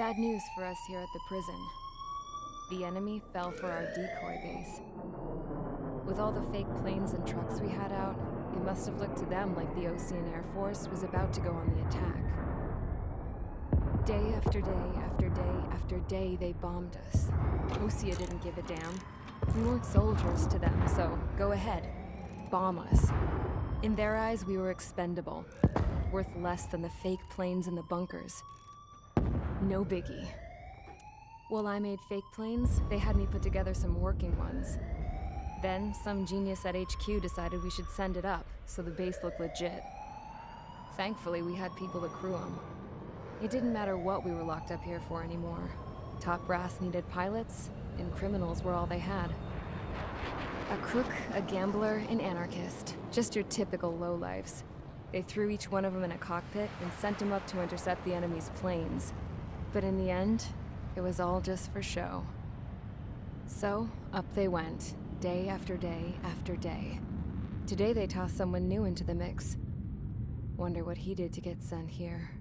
Bad news for us here at the prison. The enemy fell for our decoy base. With all the fake planes and trucks we had out, it must have looked to them like the Osean Air Force was about to go on the attack. Day after day after day after day, they bombed us. Osea didn't give a damn. We weren't soldiers to them, so go ahead. Bomb us. In their eyes, we were expendable. Worth less than the fake planes in the bunkers. No biggie. While I made fake planes, they had me put together some working ones. Then, some genius at HQ decided we should send it up, so the base looked legit. Thankfully, we had people to crew them. It didn't matter what we were locked up here for anymore. Top brass needed pilots, and criminals were all they had. A crook, a gambler, an anarchist. Just your typical lowlifes. They threw each one of them in a cockpit and sent them up to intercept the enemy's planes. But in the end, it was all just for show. So, up they went, day after day after day. Today they tossed someone new into the mix. Wonder what he did to get sent here.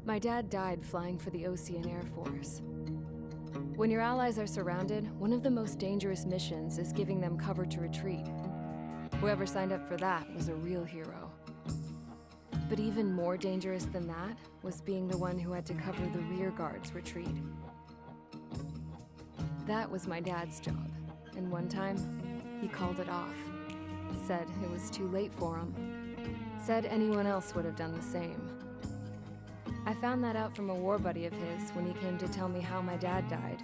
My dad died flying for the Osean Air Force. When your allies are surrounded, one of the most dangerous missions is giving them cover to retreat. Whoever signed up for that was a real hero. But even more dangerous than that was being the one who had to cover the rear guard's retreat. That was my dad's job, and one time, he called it off. Said it was too late for him. Said anyone else would have done the same. I found that out from a war buddy of his when he came to tell me how my dad died.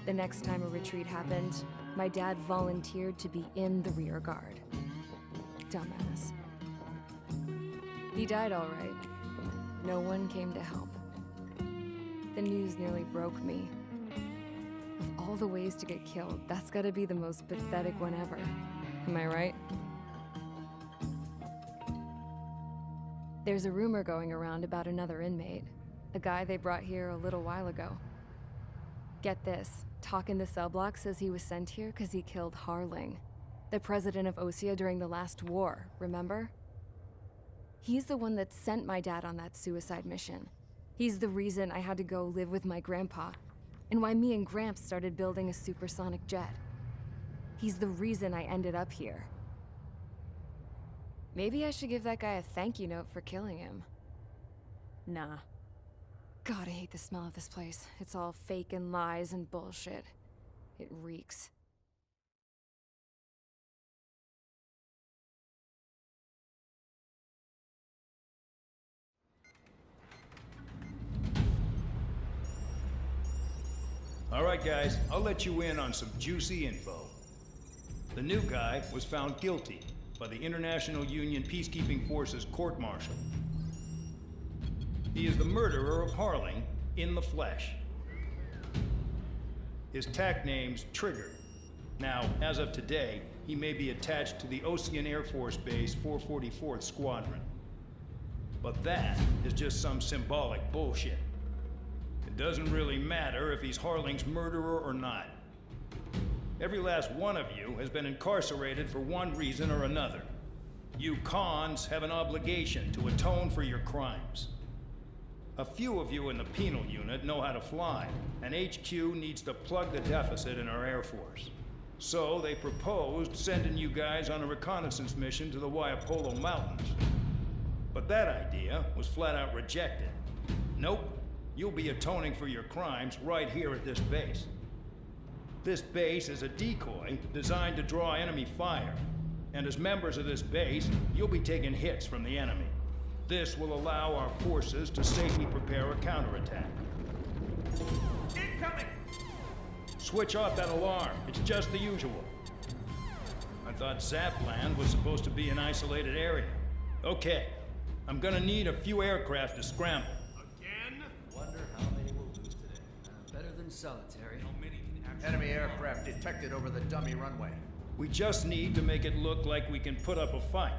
The next time a retreat happened, my dad volunteered to be in the rear guard. Dumbass. He died all right. No one came to help. The news nearly broke me. Of all the ways to get killed, that's gotta be the most pathetic one ever. Am I right? There's a rumor going around about another inmate. A guy they brought here a little while ago. Get this, talk in the cell block says he was sent here because he killed Harling, the president of Osea during the last war, remember? He's the one that sent my dad on that suicide mission. He's the reason I had to go live with my grandpa, and why me and Gramps started building a supersonic jet. He's the reason I ended up here. Maybe I should give that guy a thank you note for killing him. Nah. God, I hate the smell of this place. It's all fake and lies and bullshit. It reeks. All right, guys, I'll let you in on some juicy info. The new guy was found guilty by the International Union Peacekeeping Forces court-martial. He is the murderer of Harling in the flesh. His TAC name's Trigger. Now, as of today, he may be attached to the Osean Air Force Base 444th Squadron. But that is just some symbolic bullshit. It doesn't really matter if he's Harling's murderer or not. Every last one of you has been incarcerated for one reason or another. You cons have an obligation to atone for your crimes. A few of you in the penal unit know how to fly, and HQ needs to plug the deficit in our Air Force. So they proposed sending you guys on a reconnaissance mission to the Waiapolo Mountains. But that idea was flat out rejected. Nope, you'll be atoning for your crimes right here at this base. This base is a decoy designed to draw enemy fire. And as members of this base, you'll be taking hits from the enemy. This will allow our forces to safely prepare a counterattack. Incoming! Switch off that alarm. It's just the usual. I thought Zapland was supposed to be an isolated area. Okay, I'm gonna need a few aircraft to scramble. Again? Wonder how many we'll lose today. Better than solitary. How many can actually... Enemy aircraft detected over the dummy runway. We just need to make it look like we can put up a fight.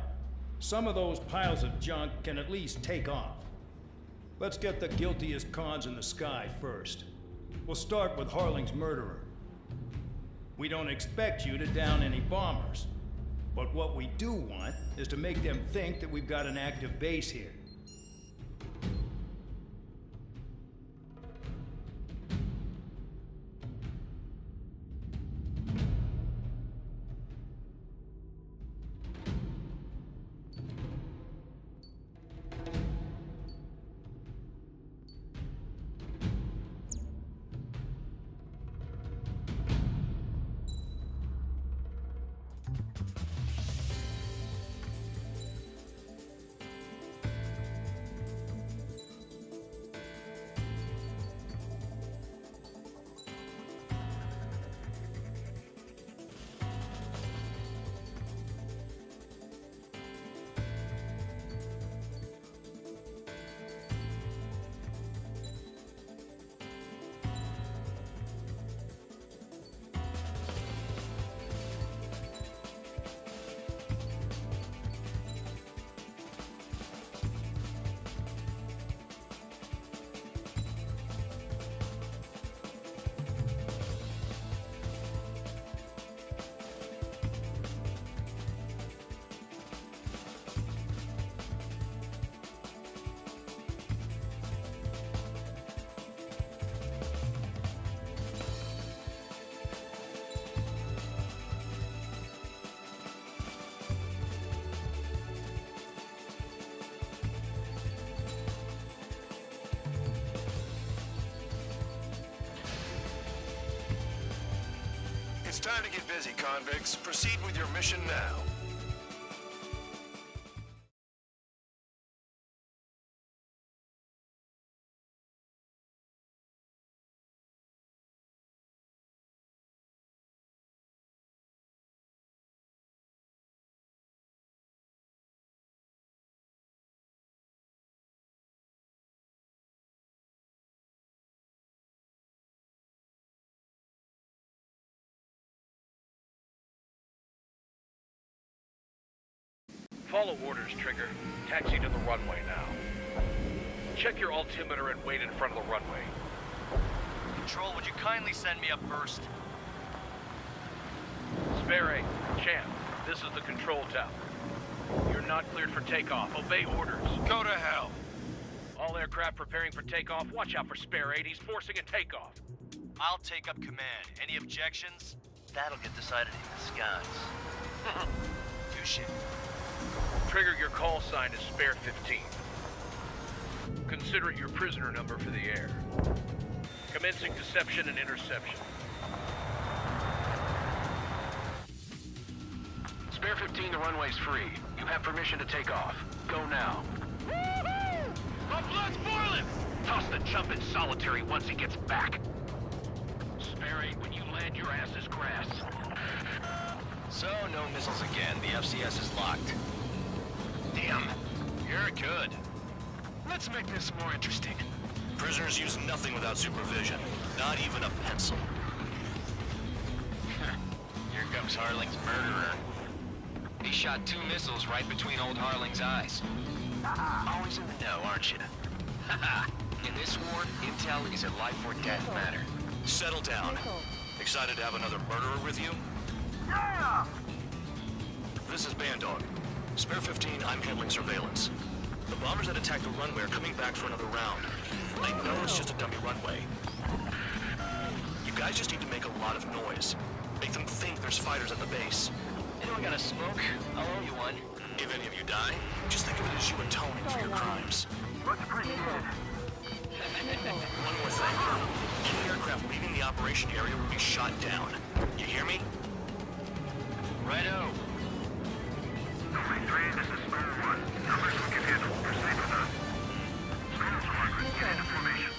Some of those piles of junk can at least take off. Let's get the guiltiest cons in the sky first. We'll start with Harling's murderer. We don't expect you to down any bombers. But what we do want is to make them think that we've got an active base here. It's time to get busy, convicts. Proceed with your mission now. Follow orders, Trigger. Taxi to the runway now. Check your altimeter and wait in front of the runway. Control, would you kindly send me up first? Spare A, Champ, this is the control tower. You're not cleared for takeoff. Obey orders. Go to hell. All aircraft preparing for takeoff. Watch out for Spare 8. He's forcing a takeoff. I'll take up command. Any objections? That'll get decided in the skies. Touche. Trigger, your call sign is Spare 15. Consider it your prisoner number for the air. Commencing deception and interception. Spare 15, the runway's free. You have permission to take off. Go now. Woohoo! My blood's boiling! Toss the chump in solitary once he gets back. Spare 8, when you land, your ass is grass. So, no missiles again. The FCS is locked. Damn. You're good. Let's make this more interesting. Prisoners use nothing without supervision. Not even a pencil. Here comes Harling's murderer. He shot 2 missiles right between old Harling's eyes. Always in the know, aren't you? In this war, intel is a life or death matter. Settle down. Excited to have another murderer with you? Yeah! This is Bandog. Spare 15, I'm handling surveillance. The bombers that attacked the runway are coming back for another round. I know it's just a dummy runway. You guys just need to make a lot of noise. Make them think there's fighters at the base. Anyone got a smoke? I'll owe you one. If any of you die, just think of it as you atoning for your crimes. Much appreciated. One more thing. Any aircraft leaving the operation area will be shot down. You hear me? Righto. Only 3, this is Spare 1. Numbers we can handle. Proceed with us. Spare 4, get into formation.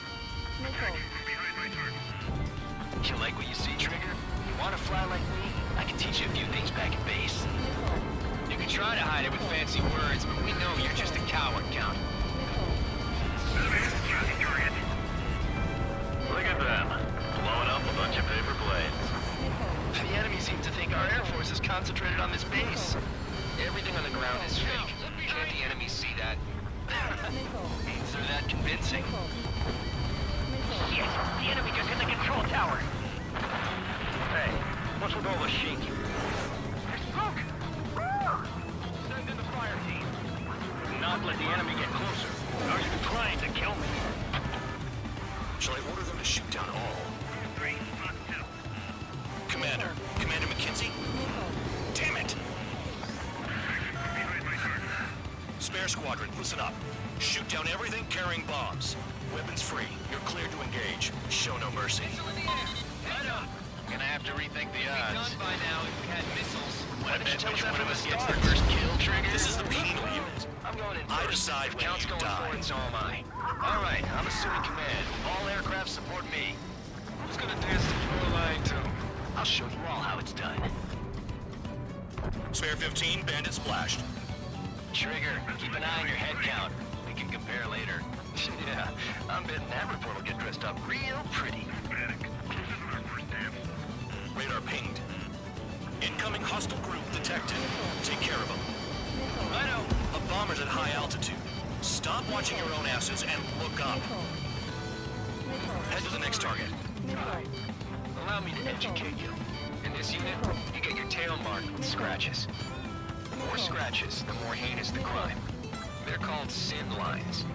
Behind my target. You like what you see, Trigger? You want to fly like me? I can teach you a few things back at base. You can try to hide it with fancy words, but we know you're just a coward, Count. Look at them. Blowing up a bunch of paper planes. The enemy seems to think our Air Force is concentrated on this base. Everything on the ground is fake. Can't the enemy see that? Means they're that convincing. Shit! The enemy just hit the control tower! Hey, what's with all the shaking? There's smoke! Send in the fire team. Do not let the enemy get closer. Are you trying to kill me? Shall I order them to shoot down all? 3, not 2. Commander McKenzie? Damn it! Behind my target. Spare squadron, listen up. Shoot down everything carrying bombs. Weapons free. You're cleared to engage. Show no mercy. Gonna have to rethink the odds. Done by now if we had missiles. Why didn't you tell us Which that one from of the us gets start? the first kill, Trigger? This is the penal unit. I'm going in I first. decide If when Count's you going die. forward, so am I. All right, I'm assuming command. All aircraft support me. Who's gonna dance the floor line to? I'll show you all how it's done. Spare 15, bandit splashed. Trigger, keep an eye on your head count. We can compare later. Yeah, I'm betting that report will get dressed up real pretty. Radar pinged. Incoming hostile group detected. Take care of them. Righto. A bomber's at high altitude. Stop watching your own asses and look up. Head to the next target. Allow me to educate you. In this unit, you get your tail marked with scratches. The more scratches, the more heinous the crime. They're called sin lines.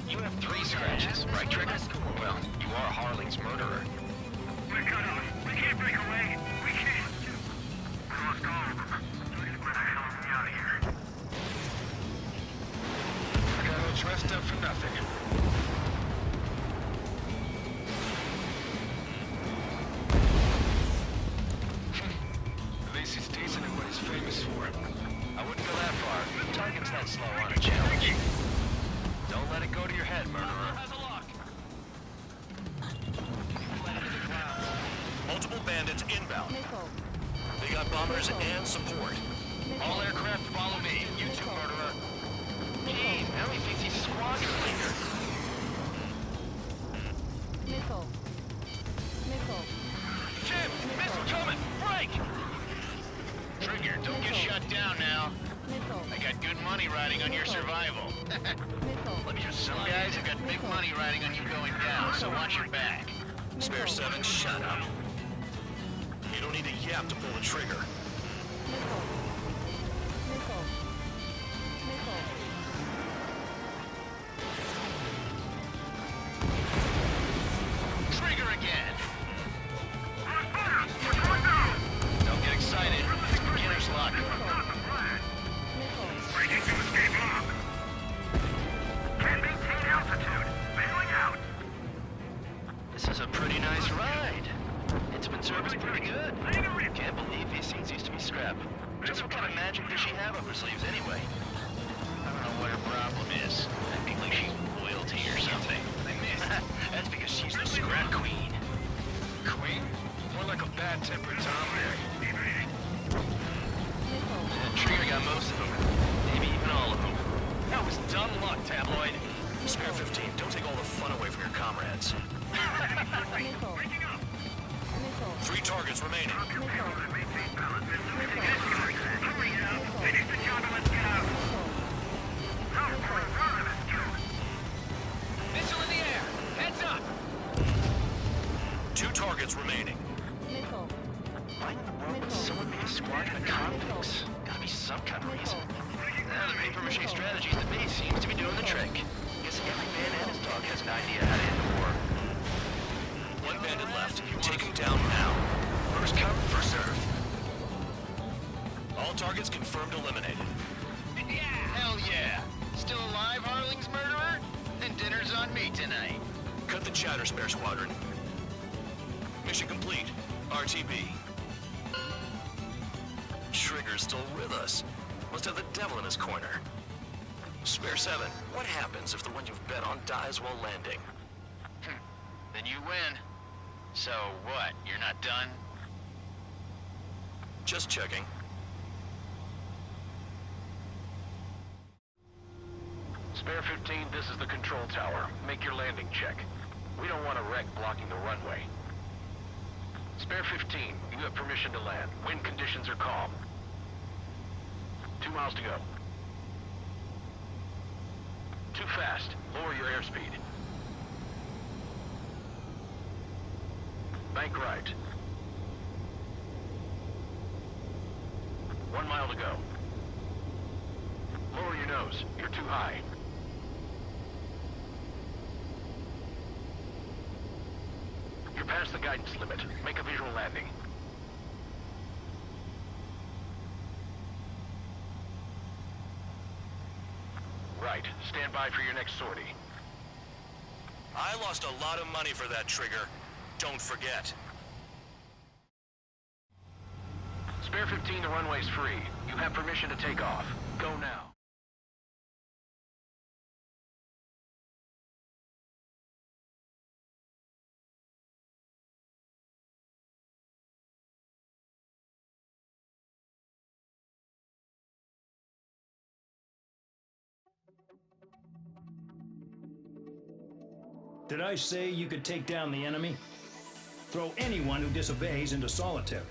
You have 3 scratches, right, Trigger? Well, you are Harling's murderer. We're cut off. We can't break away. We can't. We lost all of them. Where the hell are we out of here? I got all dressed up for nothing. bandits inbound. Missile. They got bombers and support. All aircraft follow me. You two, murderer. Jeez, now he thinks he's squadron leader. Missile. Missile. Jim, missile coming! Break! Trigger, don't get shut down now. Missile. I got good money riding on your survival. Missile. Some guys have got big money riding on you going down, so watch your back. Spare 7, shut up. You don't need a yap to pull the trigger. Missile. Missile. Missile. Trigger again! Don't get excited. It's beginner's luck. Breaking to escape lock. Can't maintain altitude. Bailing out. This is a pretty nice ride. It's been serviced pretty good. Can't believe these things used to be scrap. Just what kind of magic does she have up her sleeves anyway? I don't know what her problem is. I think like she's royalty or something. That's because she's the scrap queen. Queen? More like a bad-tempered tomboy. Trigger got most of them. Maybe even all of them. That was dumb luck, tabloid. Spare 15, don't take all the fun away from your comrades. Missile. Missile. 3 targets remaining. Finish the job and let's get out. Missile in the air! Heads up! 2 targets remaining. Missile. Why in the world would someone make a squadron of convicts? Gotta be some kind of reason. The paper-mache strategy at the base seems to be doing the trick. Guess every man and his dog has an idea how to end the war. 1 bandit left. Take him down now. First come, first served. All targets confirmed eliminated. Yeah! Hell yeah! Still alive, Harling's murderer? Then dinner's on me tonight. Cut the chatter, Spare Squadron. Mission complete. RTB. Trigger's still with us. Must have the devil in his corner. Spare 7, what happens if the one you've bet on dies while landing? Then you win. So what, you're not done? Just checking. Spare 15, this is the control tower. Make your landing check. We don't want a wreck blocking the runway. Spare 15, you have permission to land. Wind conditions are calm. 2 miles to go. Too fast. Lower your airspeed. Bank right. 1 mile to go. Lower your nose. You're too high. You're past the guidance limit. Make a visual landing. Right. Stand by for your next sortie. I lost a lot of money for that trigger. Don't forget. Spare 15, the runway's free. You have permission to take off. Go now. Did I say you could take down the enemy? Throw anyone who disobeys into solitary.